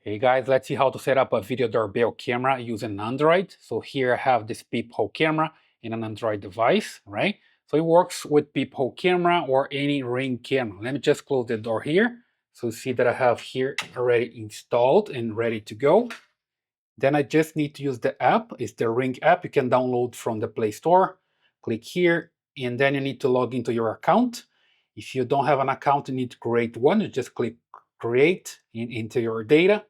Hey guys, let's see how to set up a video doorbell camera using Android. So here I have this Peephole camera in an Android device, right? So it works with Peephole camera or any Ring camera. Let me just close the door here. So you see that I have here already installed and ready to go. Then I just need to use the app. It's the Ring app you can download from the Play Store. Click here and then you need to log into your account. If you don't have an account, you need to create one. You just click create into your data.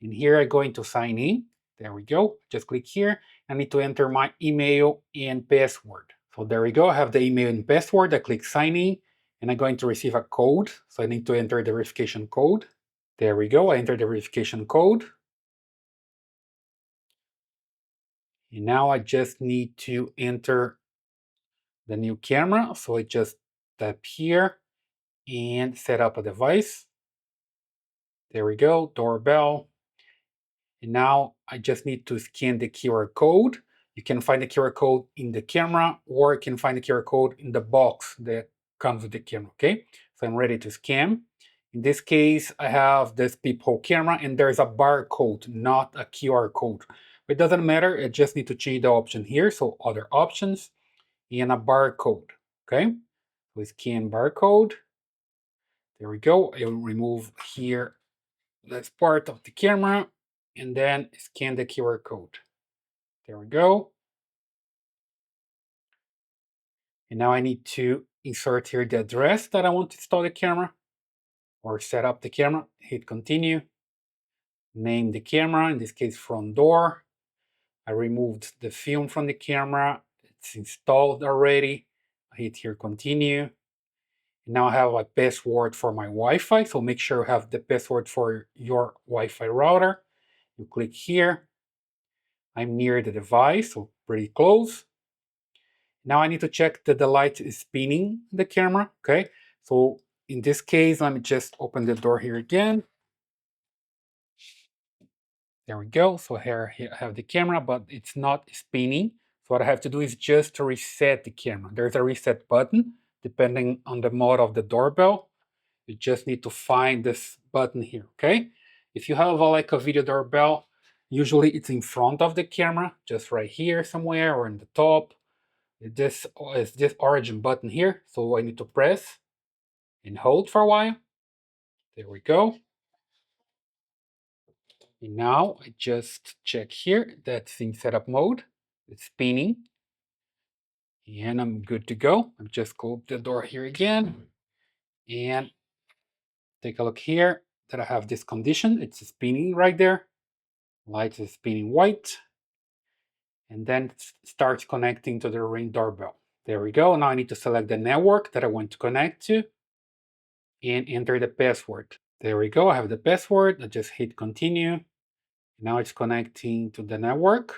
And here I'm going to sign in. There we go. Just click here. I need to enter my email and password. So there we go. I have the email and password. I click sign in and I'm going to receive a code. So I need to enter the verification code. There we go. I enter the verification code. And now I just need to enter the new camera. So I just tap here and set up a device. There we go, doorbell. And now I just need to scan the QR code. You can find the QR code in the camera or you can find the QR code in the box that comes with the camera, okay? So I'm ready to scan. In this case, I have this Peephole camera and there's a barcode, not a QR code. But it doesn't matter, I just need to change the option here. So other options and a barcode, okay? So scan barcode. There we go. I will remove here this part of the camera and then scan the QR code. There we go. And now I need to insert here the address that I want to install the camera or set up the camera. Hit continue. Name the camera, in this case front door. I removed the film from the camera. It's installed already. I hit here continue. And now I have a password for my Wi-Fi. So make sure you have the password for your Wi-Fi router. You click here. I'm near the device, so pretty close. Now I need to check that the light is spinning the camera, okay? So in this case, let me just open the door here again. There we go. So here I have the camera, but it's not spinning. So what I have to do is just to reset the camera. There's a reset button depending on the mode of the doorbell. You just need to find this button here, okay? If you have like a video doorbell, usually it's in front of the camera, just right here somewhere or in the top. This is this origin button here. So I need to press and hold for a while. There we go. And now I just check here. That's in setup mode. It's spinning. And I'm good to go. I'm just close the door here again. And take a look here that I have this condition. It's spinning right there. Light is spinning white. And then it starts connecting to the Ring doorbell. There we go. Now I need to select the network that I want to connect to and enter the password. There we go. I have the password. I just hit continue. Now it's connecting to the network.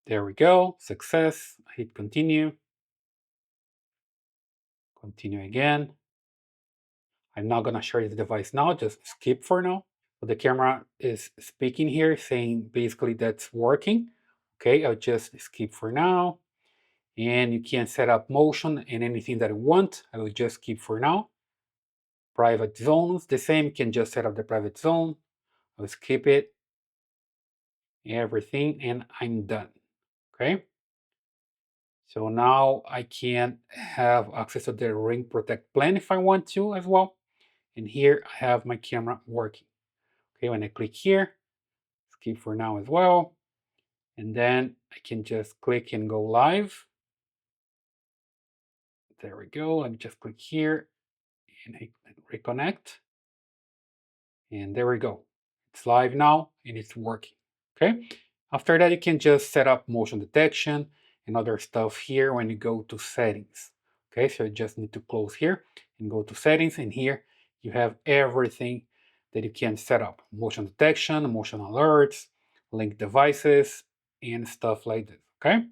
There we go. Success. Hit continue. Continue again. I'm not going to share the device now. Just skip for now. But the camera is speaking here, saying basically that's working. Okay, I'll just skip for now. And you can set up motion and anything that you want. I will just keep for now. Private zones, the same, you can just set up the private zone. I'll skip it, everything, and I'm done. Okay. So now I can have access to the Ring Protect plan if I want to as well. And here I have my camera working. Okay, when I click here, skip for now as well. And then I can just click and go live. There we go. Let me just click here and reconnect. And there we go. It's live now and it's working. Okay. After that, you can just set up motion detection and other stuff here when you go to settings. Okay, so you just need to close here and go to settings, and here you have everything that you can set up. Motion detection, motion alerts, link devices, and stuff like this. Okay,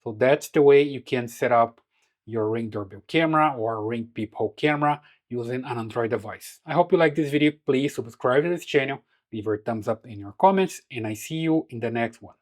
so that's the way you can set up your Ring Doorbell camera or Ring Peephole camera using an Android device. I hope you like this video. Please subscribe to this channel, leave your thumbs up in your comments, and I see you in the next one.